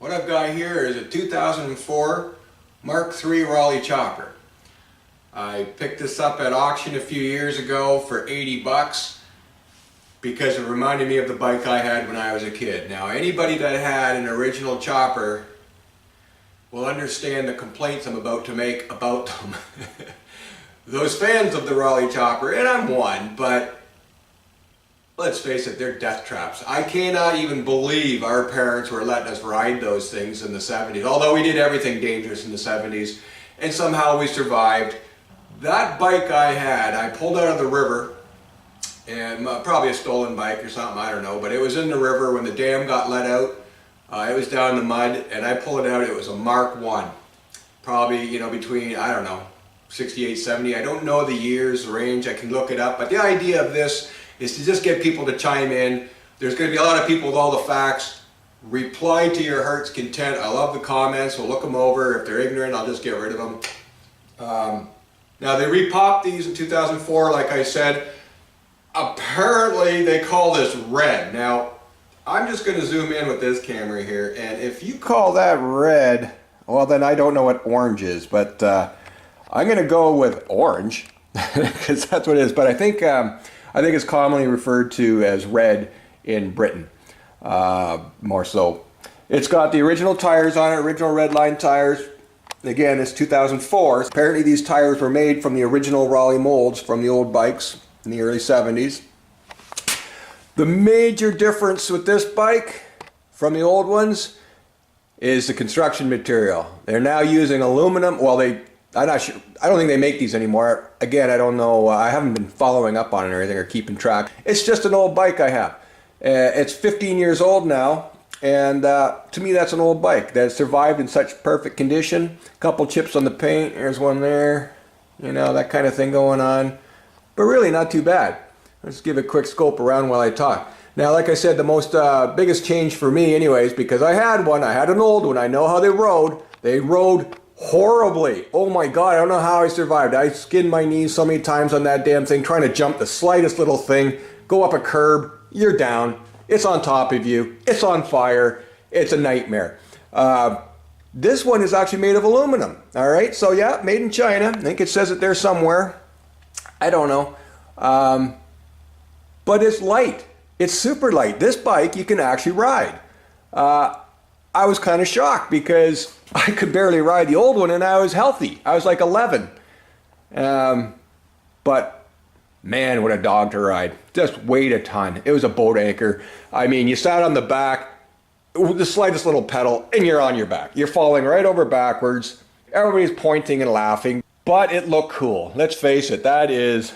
What I've got here is a 2004 Mark III Raleigh chopper. I picked this up at auction a few years ago for 80 bucks because it reminded me of the bike I had when I was a kid. Now anybody that had an original chopper will understand the complaints I'm about to make about them. Those fans of the Raleigh chopper, and I'm one, but let's face it, they're death traps. I cannot even believe our parents were letting us ride those things in the 70s, although we did everything dangerous in the 70s, and somehow we survived. That bike I had, I pulled out of the river, and probably a stolen bike or something, I don't know, but it was in the river when the dam got let out. It was down in the mud, and I pulled it out. It was a Mark I, probably, you know, between, I don't know, 68, 70. I don't know the years, the range, I can look it up, but the idea of this is to just get people to chime in. There's going to be a lot of people with all the facts. Reply to your heart's content. I love the comments. We'll look them over. If they're ignorant, I'll just get rid of them. Now they repopped these in 2004, like I said. Apparently they call this red. Now I'm just going to zoom in with this camera here, and if you call that red, well then I don't know what orange is, but I'm going to go with orange because that's what it is. But I think it's commonly referred to as red in Britain, more so. It's got the original tires on it, original red line tires. Again, it's 2004. Apparently these tires were made from the original Raleigh molds from the old bikes in the early 70s. The major difference with this bike from the old ones is the construction material. They're now using aluminum. Well, I'm not sure. I don't think they make these anymore. Again, I don't know. I haven't been following up on it or anything or keeping track. It's just an old bike I have. It's 15 years old now, and to me that's an old bike that survived in such perfect condition. A couple chips on the paint. There's one there. You know, that kind of thing going on. But really not too bad. Let's give a quick scope around while I talk. Now, like I said, the most biggest change for me anyways, because I had one. I had an old one. I know how they rode. They rode horribly. Oh my God, I don't know how I survived. I skinned my knees so many times on that damn thing, trying to jump the slightest little thing, go up a curb, you're down, it's on top of you, it's on fire, it's a nightmare. This one is actually made of aluminum, all right? So yeah, made in China. I think it says it there somewhere. I don't know. But it's light. It's super light. This bike you can actually ride. I was kind of shocked because I could barely ride the old one and I was healthy. I was like 11. But man, what a dog to ride. Just weighed a ton. It was a boat anchor. I mean, you sat on the back with the slightest little pedal and you're on your back. You're falling right over backwards. Everybody's pointing and laughing, but it looked cool. Let's face it, that is,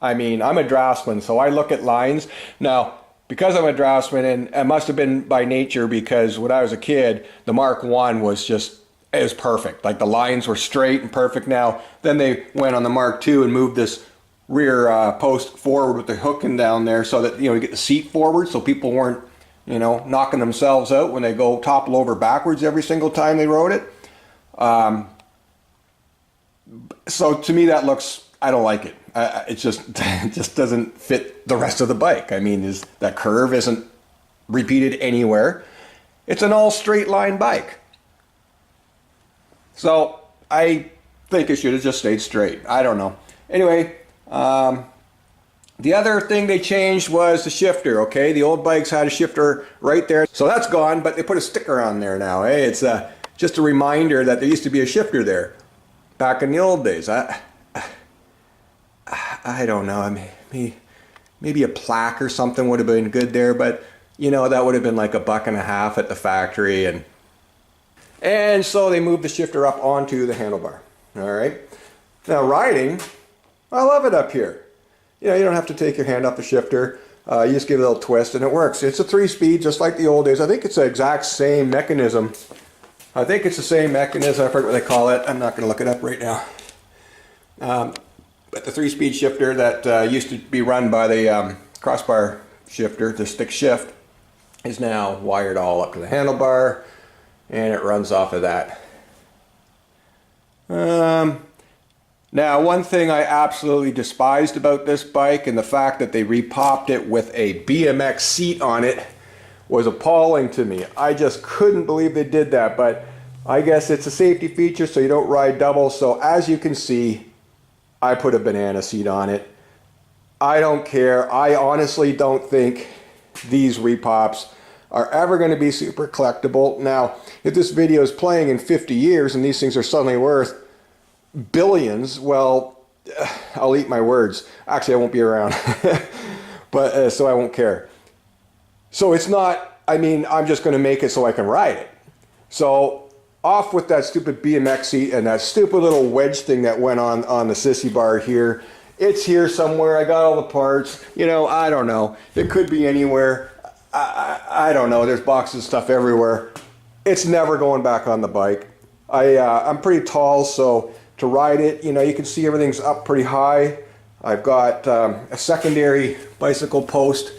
I mean, I'm a draftsman, so I look at lines. Now, because I'm a draftsman, and it must have been by nature because when I was a kid, the Mark I was just, it was perfect. Like the lines were straight and perfect. Now, then they went on the Mark II and moved this rear post forward with the hooking down there so that, you know, you get the seat forward so people weren't, you know, knocking themselves out when they go topple over backwards every single time they rode it. So to me that looks, I don't like it. It just doesn't fit the rest of the bike. I mean, that curve isn't repeated anywhere. It's an all straight line bike. So I think it should have just stayed straight. I don't know. Anyway, the other thing they changed was the shifter, okay? The old bikes had a shifter right there. So that's gone, but they put a sticker on there now. Hey, it's just a reminder that there used to be a shifter there back in the old days. I don't know. I mean, maybe a plaque or something would have been good there, but you know, that would have been like $1.50 at the factory, and so they moved the shifter up onto the handlebar. All right. Now riding, I love it up here. You know, you don't have to take your hand off the shifter. You just give it a little twist and it works. It's a 3-speed, just like the old days. I think it's the exact same mechanism. I think it's the same mechanism. I forget what they call it. I'm not going to look it up right now. But the 3-speed shifter that used to be run by the crossbar shifter, the stick shift, is now wired all up to the handlebar, and it runs off of that. Now, one thing I absolutely despised about this bike, and the fact that they repopped it with a BMX seat on it, was appalling to me. I just couldn't believe they did that, but I guess it's a safety feature so you don't ride double. So as you can see, I put a banana seat on it. I don't care. I honestly don't think these repops are ever going to be super collectible. Now, if this video is playing in 50 years and these things are suddenly worth billions, well, I'll eat my words. Actually, I won't be around, but so I won't care. So it's not, I mean, I'm just going to make it so I can ride it. So off with that stupid BMX seat and that stupid little wedge thing that went on the sissy bar here. It's here somewhere. I got all the parts. You know, I don't know. It could be anywhere. I don't know. There's boxes of stuff everywhere. It's never going back on the bike. I'm pretty tall, so to ride it, you know, you can see everything's up pretty high. I've got a secondary bicycle post.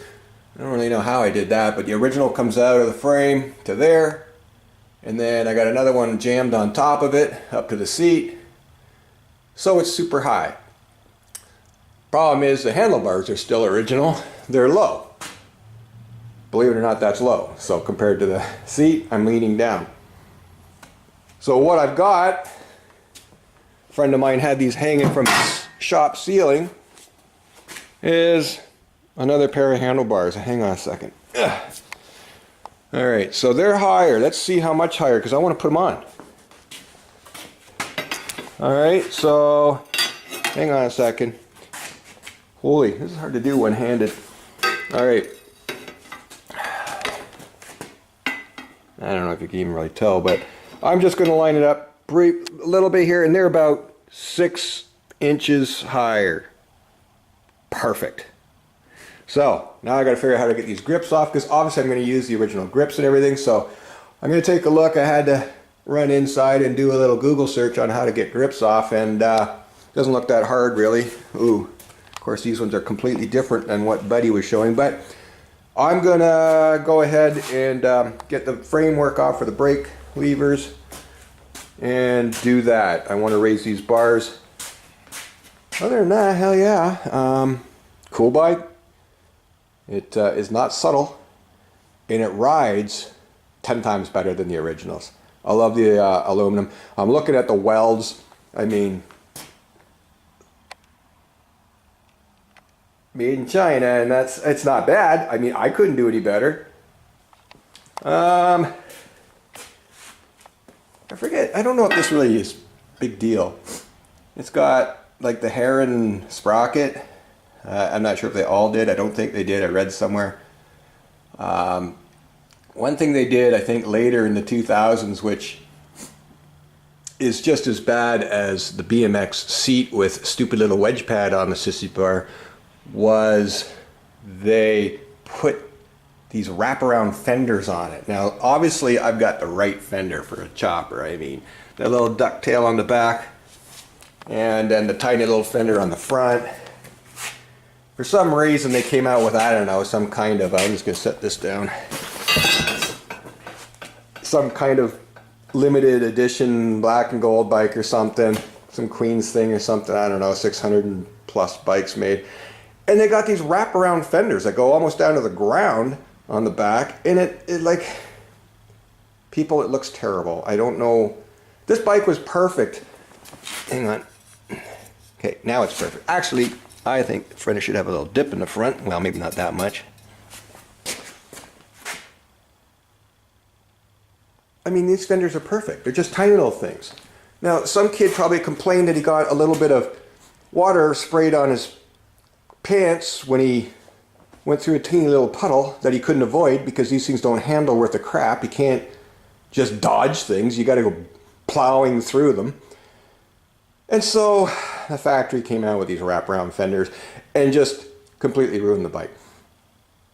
I don't really know how I did that, but the original comes out of the frame to there. And then I got another one jammed on top of it, up to the seat. So it's super high. Problem is the handlebars are still original. They're low. Believe it or not, that's low. So compared to the seat, I'm leaning down. So what I've got, a friend of mine had these hanging from the shop ceiling, is another pair of handlebars. Hang on a second. Ugh. All right, so they're higher. Let's see how much higher, because I want to put them on. All right, so hang on a second. Holy, this is hard to do one-handed. All right. I don't know if you can even really tell, but I'm just going to line it up a little bit here, and they're about 6 inches higher. Perfect. So now I got to figure out how to get these grips off, because obviously I'm going to use the original grips and everything. So I'm going to take a look. I had to run inside and do a little Google search on how to get grips off, and doesn't look that hard really. Ooh, of course these ones are completely different than what Buddy was showing, but I'm going to go ahead and get the framework off for the brake levers and do that. I want to raise these bars. Other than that, hell yeah. Cool bike. It is not subtle, and it rides 10 times better than the originals. I love the aluminum. I'm looking at the welds. I mean, made in China, and it's not bad. I mean, I couldn't do any better. I forget. I don't know if this really is a big deal. It's got like the Heron sprocket. I'm not sure if they all did. I don't think they did. I read somewhere. One thing they did, I think, later in the 2000s, which is just as bad as the BMX seat with stupid little wedge pad on the sissy bar, was they put these wraparound fenders on it. Now, obviously, I've got the right fender for a chopper. I mean, that little ducktail on the back, and then the tiny little fender on the front. For some reason, they came out with, I don't know, some kind of, I'm just going to set this down, some kind of limited edition black and gold bike or something, some Queens thing or something, I don't know, 600 and plus bikes made. And they got these wraparound fenders that go almost down to the ground on the back, and it like, people, it looks terrible. I don't know. This bike was perfect. Hang on. Okay, now it's perfect. Actually, I think the fender should have a little dip in the front. Well, maybe not that much. I mean, these fenders are perfect. They're just tiny little things. Now, some kid probably complained that he got a little bit of water sprayed on his pants when he went through a teeny little puddle that he couldn't avoid, because these things don't handle worth a crap. You can't just dodge things. You got to go plowing through them. And so the factory came out with these wraparound fenders and just completely ruined the bike.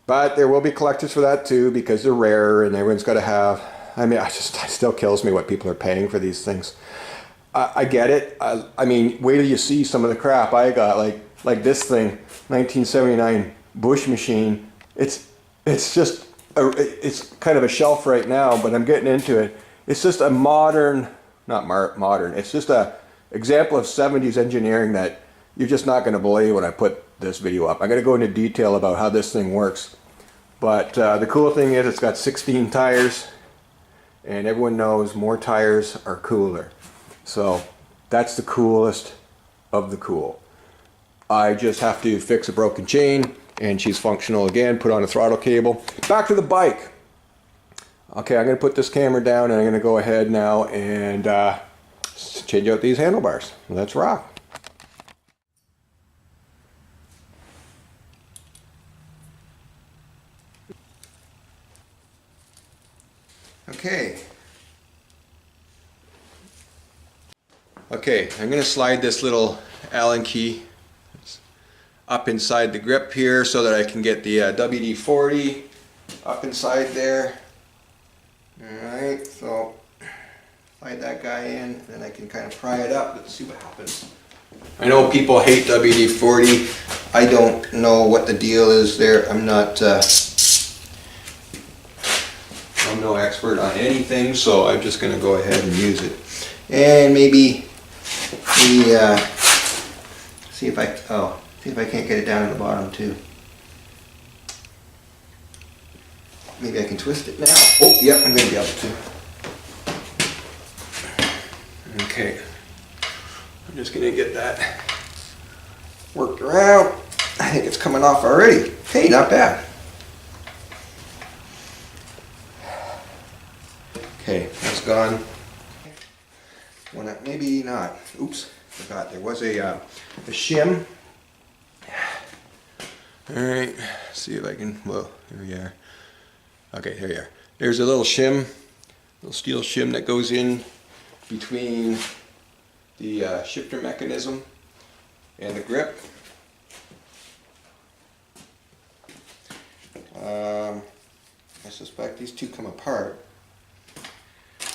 But there will be collectors for that too, because they're rare and everyone's got to have. I mean, it still kills me what people are paying for these things. I get it. I mean, wait till you see some of the crap I got, like this thing, 1979 Bush machine. It's just it's kind of a shelf right now, but I'm getting into it. It's just a modern, not modern. It's just a example of 70s engineering that you're just not going to believe when I put this video up. I'm going to go into detail about how this thing works. But the cool thing is it's got 16 tires, and everyone knows more tires are cooler. So that's the coolest of the cool. I just have to fix a broken chain, and she's functional again. Put on a throttle cable. Back to the bike. Okay, I'm going to put this camera down, and I'm going to go ahead now and change out these handlebars. Let's rock. Okay, I'm going to slide this little Allen key up inside the grip here so that I can get the WD-40 up inside there. Alright, so slide that guy in, then I can kind of pry it up. Let's see what happens. I know people hate WD-40. I don't know what the deal is there. I'm not I'm no expert on anything, so I'm just going to go ahead and use it. And maybe see if I can't get it down in the bottom too. Maybe I can twist it now. Oh, yeah, I'm going to be able to. Okay. I'm just going to get that worked around. I think it's coming off already. Hey, not bad. Okay, that's gone. Well, maybe not. Oops, forgot. There was a shim. Alright, see if I can, well, here we are. Okay, here we are. There's a little shim, little steel shim that goes in between the shifter mechanism and the grip. I suspect these two come apart.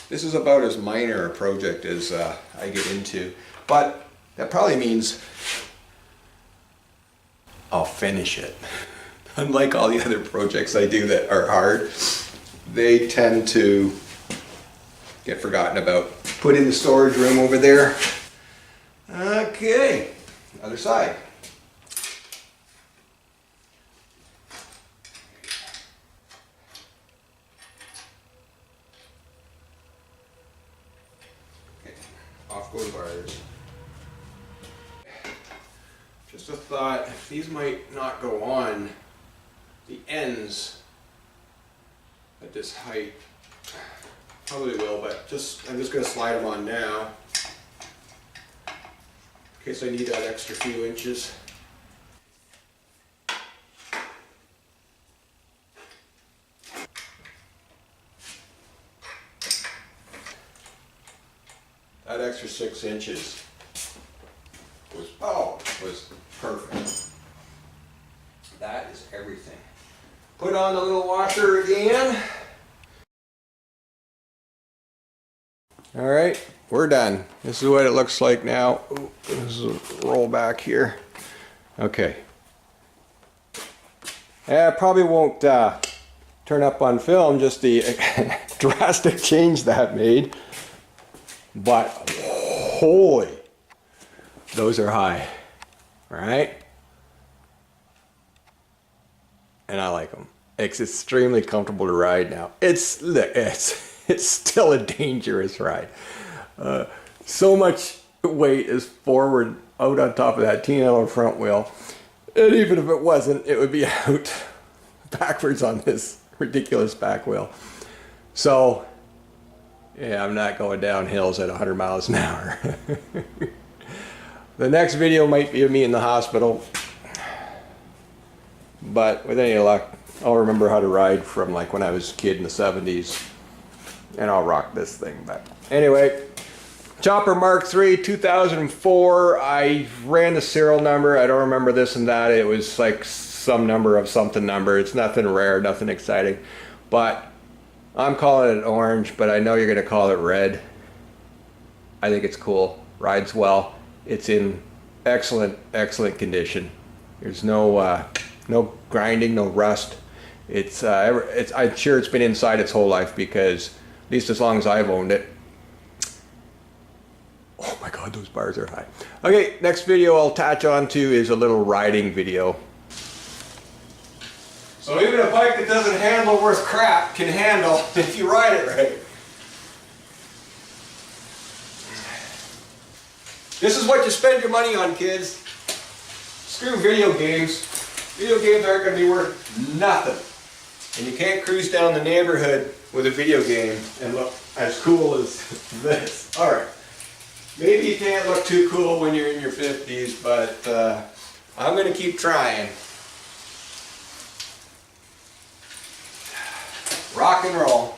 This is about as minor a project as I get into, but that probably means I'll finish it. Unlike all the other projects I do that are hard, they tend to get forgotten about. Put in the storage room over there. Okay, other side. Okay, off go the bars. Just a thought, these might not go on the ends at this height. Probably will, but I'm just going to slide them on now in case I need that extra few inches. That extra 6 inches was perfect. That is everything. Put on the little washer again. All right, we're done. This is what it looks like now. Ooh, this is a roll back here. Okay. Yeah, probably won't turn up on film, just the drastic change that made. But holy, those are high, all right? And I like them. It's extremely comfortable to ride now. It's still a dangerous ride. So much weight is forward out on top of that $10 front wheel. And even if it wasn't, it would be out backwards on this ridiculous back wheel. So, yeah, I'm not going down hills at 100 miles an hour. The next video might be of me in the hospital. But with any luck, I'll remember how to ride from like when I was a kid in the 70s. And I'll rock this thing. But anyway, Chopper Mark III 2004. I ran the serial number. I don't remember this and that. It was like some number of something number. It's nothing rare, nothing exciting. But I'm calling it orange, but I know you're going to call it red. I think it's cool. Rides well. It's in excellent, excellent condition. There's no grinding, no rust. I'm sure it's been inside its whole life because at least as long as I've owned it. Oh my God, those bars are high. Okay, next video I'll attach on to is a little riding video. So even a bike that doesn't handle worth crap can handle if you ride it right. This is what you spend your money on, kids. Screw video games. Video games aren't going to be worth nothing. And you can't cruise down the neighborhood with a video game and look as cool as this. Alright. Maybe you can't look too cool when you're in your 50s, but I'm going to keep trying. Rock and roll.